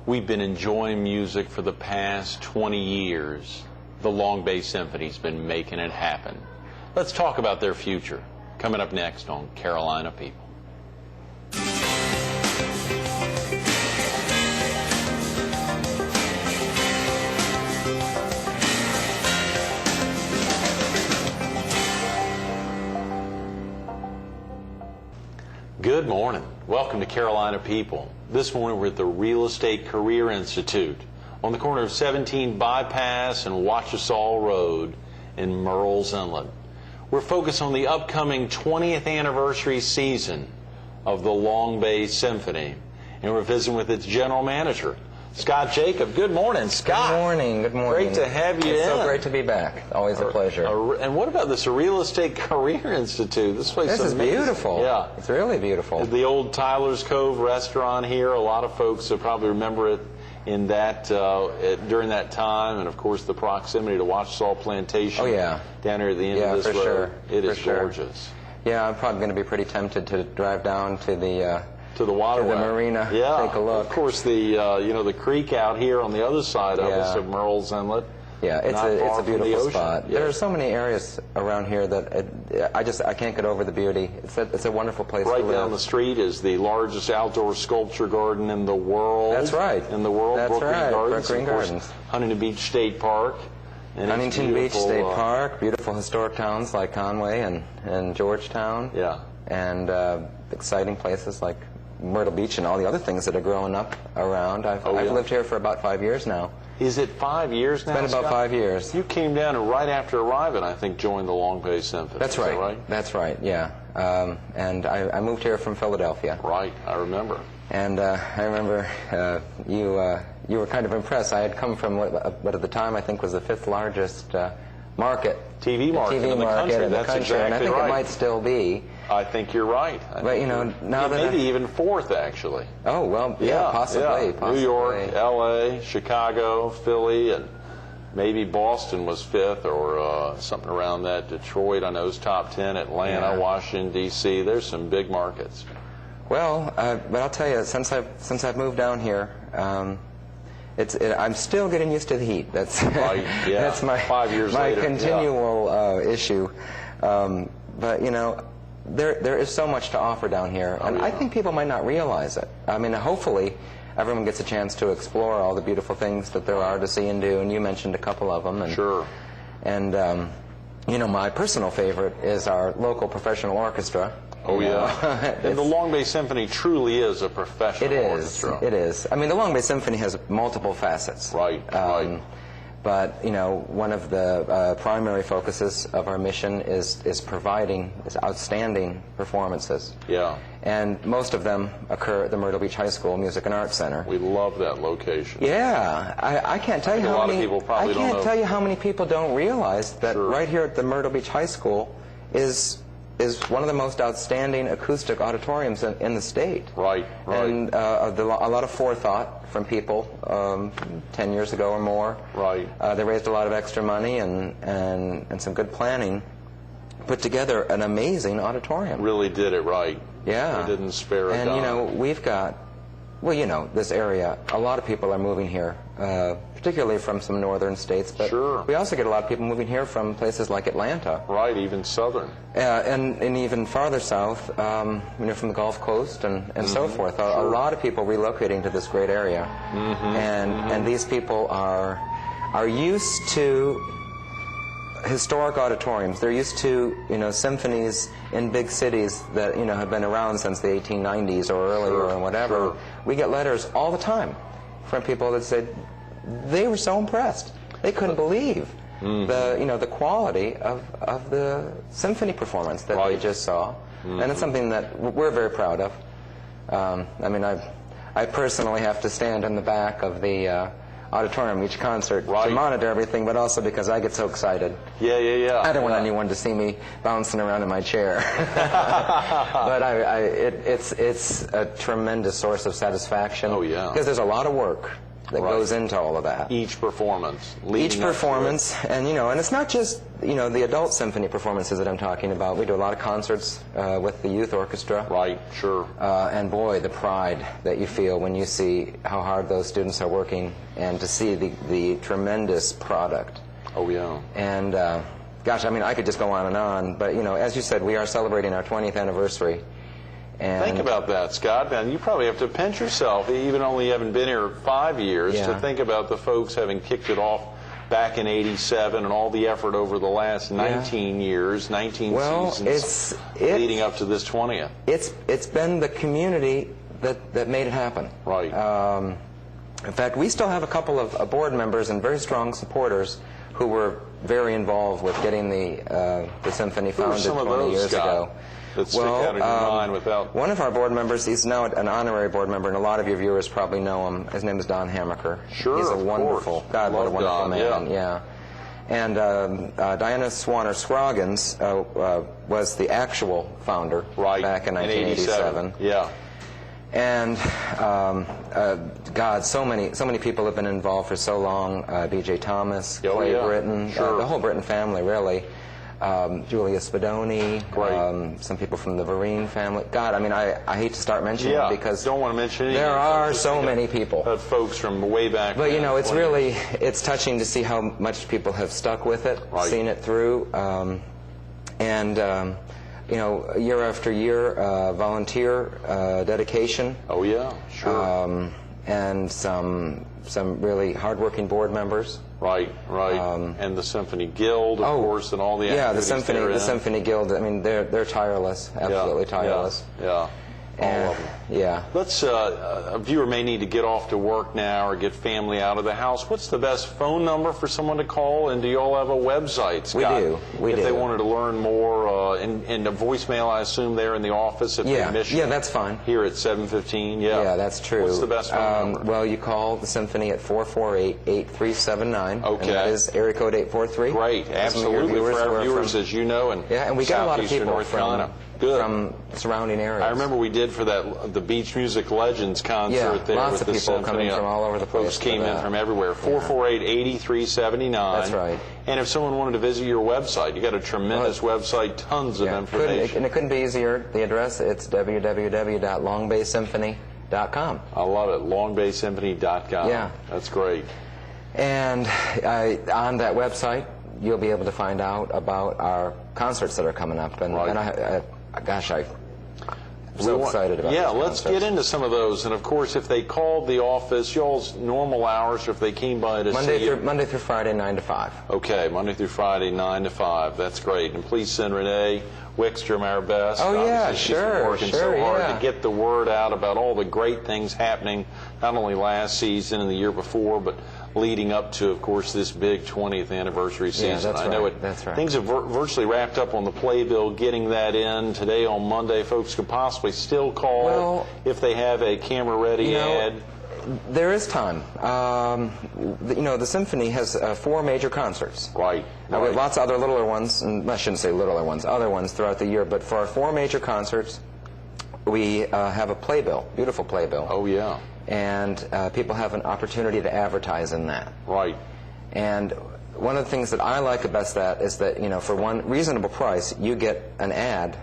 We've been enjoying music for the past 20 years. The Long Bay Symphony's been making it happen. Let's talk about their future. Coming up next on Carolina People. Good morning. Welcome to Carolina People. This morning we're at the Real Estate Career Institute on the corner of 17 Bypass and Wachusau Road in Murrells Inlet. We're focused on the upcoming 20th anniversary season of the Long Bay Symphony, and we're visiting with its general manager, Scott Jacob. Good morning, Scott. Good morning. Good morning. Great to have you It's in. so great to be back. Always a pleasure. And what about this Real Estate Career Institute? This place This is amazing. beautiful. Yeah. It's really beautiful. The old Tyler's Cove restaurant here. A lot of folks will probably remember it in that during that time, and of course the proximity to Wachusau Plantation. Oh, yeah. Down here at the end of this for road. sure. It For is sure. gorgeous. Yeah, I'm probably going to be pretty tempted to drive down to the waterway. to the marina. Yeah. Take a look. Of course, the the creek out here on the other side of us of Murrells Inlet. Yeah, it's not far a from the beautiful ocean. spot. Yeah. There are so many areas around here that I can't get over the beauty. It's a wonderful place to live. Right down the street is the largest outdoor sculpture garden in the world. That's right. In the world, That's Brook Green right, Gardens. Brook Green Of course, Gardens. Huntington Beach State Park. And Huntington Beach State Park, beautiful historic towns like Conway and Georgetown. Yeah. And exciting places like Myrtle Beach and all the other things that are growing up around. I've lived here for about 5 years now. Is it 5 years now? It's been about Scott? 5 years. You came down and right after arriving, I think, joined the Long Bay Symphony. That's Is right. that right? That's right, yeah. And I moved here from Philadelphia. Right, I remember. And I remember you were kind of impressed. I had come from what at the time I think was the 5th largest market. TV market TV in the market country. in the That's country, exactly and I think right. it might still be. I think you're right. But now that maybe even 4th, actually. Oh well, yeah, possibly. New York, L.A., Chicago, Philly, and maybe Boston was 5th or something around that. Detroit, I know, is top 10. Atlanta, Washington D.C. There's some big markets. Well, but I'll tell you, since I've moved down here, I'm still getting used to the heat. That's right, yeah. That's my 5 years my later, continual issue. But there is so much to offer down here, and I think people might not realize it. I mean, hopefully everyone gets a chance to explore all the beautiful things that there are to see and do, and you mentioned a couple of them. And, sure. And my personal favorite is our local professional orchestra. Oh, yeah. And the Long Bay Symphony truly is a professional orchestra. It is. I mean, the Long Bay Symphony has multiple facets. Right, right. But, one of the primary focuses of our mission is providing outstanding performances. Yeah. And most of them occur at the Myrtle Beach High School Music and Arts Center. We love that location. Yeah. I can't tell you how many people probably don't know. I can't tell you how many people don't realize that Sure. right here at the Myrtle Beach High School is one of the most outstanding acoustic auditoriums in the state. Right, right. And a lot of forethought from people 10 years ago or more. Right. They raised a lot of extra money and some good planning, put together an amazing auditorium. Really did it right. Yeah. They didn't spare a dime. And, we've got, this area, a lot of people are moving here, particularly from some northern states, but Sure. we also get a lot of people moving here from places like Atlanta. Right, even southern. And even farther south, from the Gulf Coast and so forth. A lot of people relocating to this great area. And these people are used to historic auditoriums. They're used to, symphonies in big cities that, have been around since the 1890s or earlier or whatever. Sure. We get letters all the time from people that said they were so impressed. They couldn't believe the quality of the symphony performance that they just saw. And it's something that we're very proud of. I personally have to stand in the back of the auditorium each concert to monitor everything, but also because I get so excited. Yeah. I don't want anyone to see me bouncing around in my chair. But it's a tremendous source of satisfaction. Oh, yeah. Because there's a lot of work that goes into all of that. Each performance. Each performance, and and it's not just the adult symphony performances that I'm talking about, we do a lot of concerts with the youth orchestra. Right, sure. And boy, the pride that you feel when you see how hard those students are working and to see the tremendous product. Oh, yeah. And gosh, I mean, I could just go on, but as you said, we are celebrating our 20th anniversary. And think about that, Scott. Man, you probably have to pinch yourself, even though you haven't been here 5 years, Yeah. to think about the folks having kicked it off back in '87 and all the effort over the last 19 years, 19 seasons, leading up to this 20th. It's been the community that made it happen. Right. In fact, we still have a couple of board members and very strong supporters who were very involved with getting the symphony founded 20 years ago. That stick out in your mind without... One of our board members, he's now an honorary board member, and a lot of your viewers probably know him. His name is Don Hammaker. Sure, he's a of wonderful, course. God, what a wonderful Don, man. Yeah. And Diana Swanner Scroggins was the actual founder back in 1987. Yeah. And God, so many people have been involved for so long. B.J. Thomas, Clay Britton, the whole Britton family, really. Julia Spadoni, some people from the Vereen family. God, I mean, I hate to start mentioning them because don't want to mention there are so many people. Folks from way back. But it's touching to see how much people have stuck with it, seen it through, year after year, volunteer dedication. Oh yeah, sure. And some really hardworking board members. Right. And the Symphony Guild, of course, and all the activities the Symphony Guild. I mean, they're tireless, absolutely tireless. Yeah. All of them. Yeah. Let's. A viewer may need to get off to work now or get family out of the house. What's the best phone number for someone to call? And do you all have a website, Scott? We do. If they wanted to learn more, and the voicemail, I assume, there in the office if they miss you. Yeah, that's fine. Here at 7:15. Yeah, that's true. What's the best phone number? Well, you call the Symphony at 448-8379. Okay. And that is area code 843. Great, absolutely. For our viewers, as you know, and we got a lot of people North Carolina. From surrounding areas. I remember we did for the Beach Music Legends concert there lots with of the people Symphony. coming from all over the place. Folks came in from everywhere. 448-8379. That's right. And if someone wanted to visit your website, you got a tremendous website, tons of information. And it couldn't be easier. The address, it's www.longbaysymphony.com. I love it. longbaysymphony.com. Yeah. That's great. And on that website, you'll be able to find out about our concerts that are coming up. And I'm so excited about Yeah, these let's concerts. get into some of those. And of course, if they called the office, y'all's normal hours, or if they came by to see you. Monday through Friday, 9 to 5. Okay, Monday through Friday, 9 to 5. That's great. And please send Renee Wickstrom our best. Oh, yeah, Obviously, she's been working so hard to get the word out about all the great things happening, not only last season and the year before, but leading up to, of course, this big 20th anniversary season. Yeah, I know that's right. Things have virtually wrapped up on the playbill, getting that in. Today on Monday, folks could possibly still call if they have a camera-ready ad. There is time. The Symphony has 4 major concerts. Right. We have lots of other littler ones, and I shouldn't say littler ones, other ones throughout the year, but for our 4 major concerts, we have a playbill, beautiful playbill. Oh, yeah. And people have an opportunity to advertise in that. Right. And one of the things that I like about that is that, for one reasonable price, you get an ad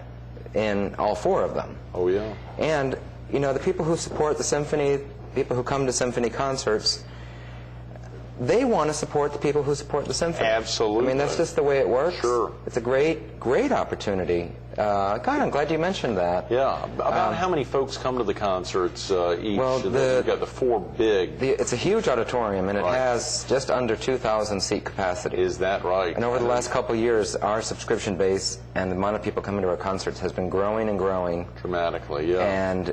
in all 4 of them. Oh, yeah. And, the people who support the Symphony, people who come to Symphony concerts, they want to support the people who support the Symphony. Absolutely. I mean, that's just the way it works. Sure. It's a great, great opportunity. God, I'm glad you mentioned that. Yeah. About how many folks come to the concerts each? Well, you've got the 4 big. It's a huge auditorium, and it has just under 2,000 seat capacity. Is that right? And over the last couple of years, our subscription base and the amount of people coming to our concerts has been growing and growing. Dramatically, yeah. And,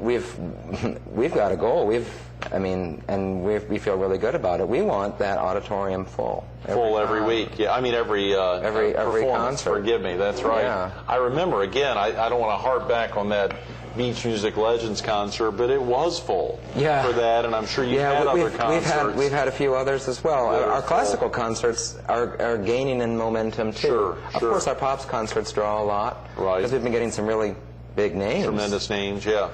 we've got a goal. We feel really good about it. We want that auditorium full. Every week. Yeah, I mean every performance. concert. Forgive me, that's right. Yeah. I remember, again, I don't want to harp back on that Beach Music Legends concert, but it was full for that, and I'm sure you've had other concerts. We've had a few others as well. Our full. classical concerts are gaining in momentum, too. Sure. Of course, our pops concerts draw a lot. Right. Because we've been getting some really big names. Tremendous names, yeah.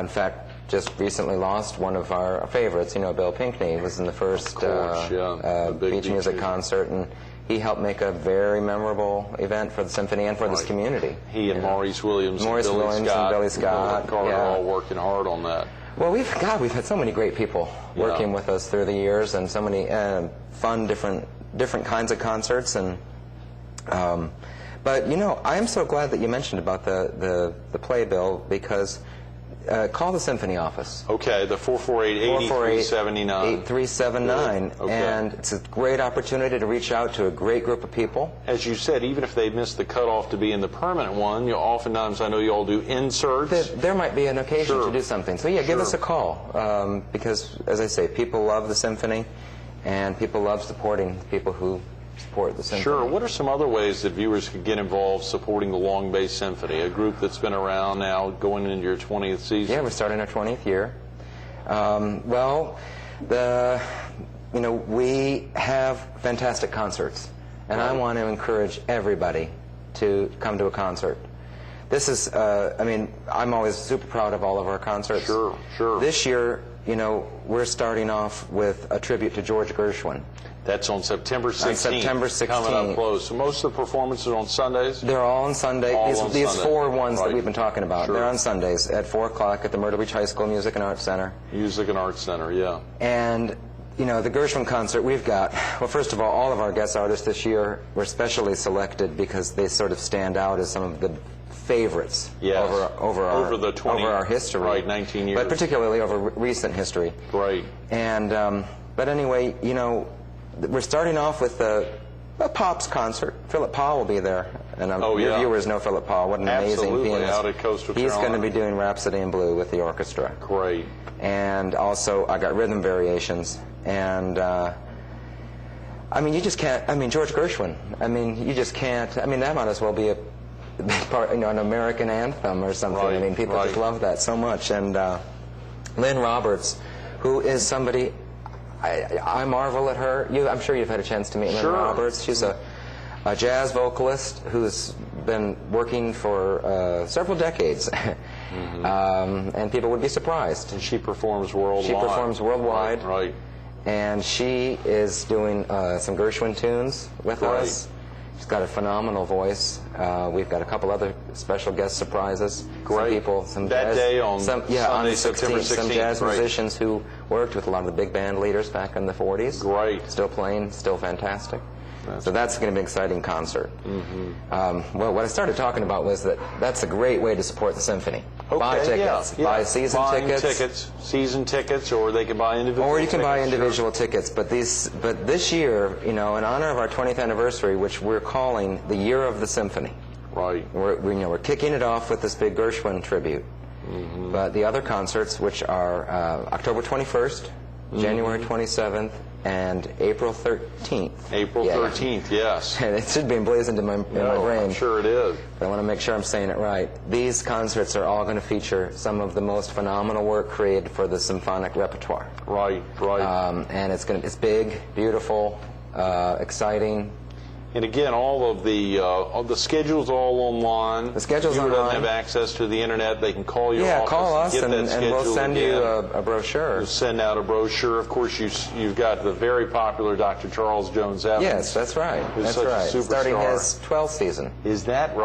In fact, just recently lost one of our favorites. Bill Pinkney was in the first Beach Beach Music concert, and he helped make a very memorable event for the symphony and for this community. He and Maurice Williams, Maurice and Billy Williams Scott, and Billy Scott, Carter all working hard on that. Well, we've had so many great people working with us through the years, and so many fun, different kinds of concerts. And but I am so glad that you mentioned about the playbill, because call the Symphony office. Okay, the 448-8379. 8379. Okay. And it's a great opportunity to reach out to a great group of people. As you said, even if they missed the cutoff to be in the permanent one, oftentimes I know you all do inserts. There might be an occasion to do something. So yeah, give us a call, because, as I say, people love the Symphony, and people love supporting people who support the Symphony. Sure. What are some other ways that viewers could get involved supporting the Long Bay Symphony, a group that's been around now going into your 20th season? Yeah, we're starting our 20th year. We have fantastic concerts, and I want to encourage everybody to come to a concert. This is, I'm always super proud of all of our concerts. Sure, sure. This year, we're starting off with a tribute to George Gershwin. That's on September 16th. On September 16th. Coming up close. So most of the performances are on Sundays? They're all on Sunday. These four ones that we've been talking about, they're on Sundays at 4 o'clock at the Myrtle Beach High School Music and Arts Center. Music and Arts Center, yeah. And, the Gershwin concert we've got, well, first of all of our guest artists this year were specially selected because they sort of stand out as some of the favorites over our history. Right, 19 years. But particularly over recent history. Right. And, but anyway, we're starting off with a Pops concert. Philip Paul will be there. And your viewers know Philip Paul. What an amazing pianist. Out at Coastal He's Carolina. going to be doing Rhapsody in Blue with the orchestra. Great. And also, I got rhythm variations. And, you just can't, George Gershwin. You just can't, that might as well be a part, an American anthem or something. Right, people just love that so much. And Lynn Roberts, who is somebody... I marvel at her. I'm sure you've had a chance to meet Lynn Roberts. She's a jazz vocalist who's been working for several decades. And people would be surprised. And she performs worldwide. Right. And she is doing some Gershwin tunes with us. She's got a phenomenal voice. We've got a couple other special guest surprises. Great. Some that jazz, day on Sunday, on the 16th, September 16th. Some jazz musicians who worked with a lot of the big band leaders back in the 40s. Great. Still playing, still fantastic. So that's going to be an exciting concert. Well, what I started talking about was that's a great way to support the Symphony. Okay, buy tickets. Buy season tickets. Season tickets, or they can buy individual tickets. Or you can buy individual tickets. But this year, in honor of our 20th anniversary, which we're calling the Year of the Symphony. Right. We're kicking it off with this big Gershwin tribute. But the other concerts, which are October 21st, January 27th, and April 13th. April 13th, yes. And it should be emblazoned in my brain. I'm sure it is. But I want to make sure I'm saying it right. These concerts are all going to feature some of the most phenomenal work created for the symphonic repertoire. Right. And it's big, beautiful, exciting. And again, all of the schedule's all online. The schedule's online. If you don't have online. access to the internet, they can call your office. Call us and we'll send you a brochure. We'll send out a brochure. Of course, you've got the very popular Dr. Charles Jones Evans. Yes, that's right. Who's such a superstar. Starting his 12th season. Is that right?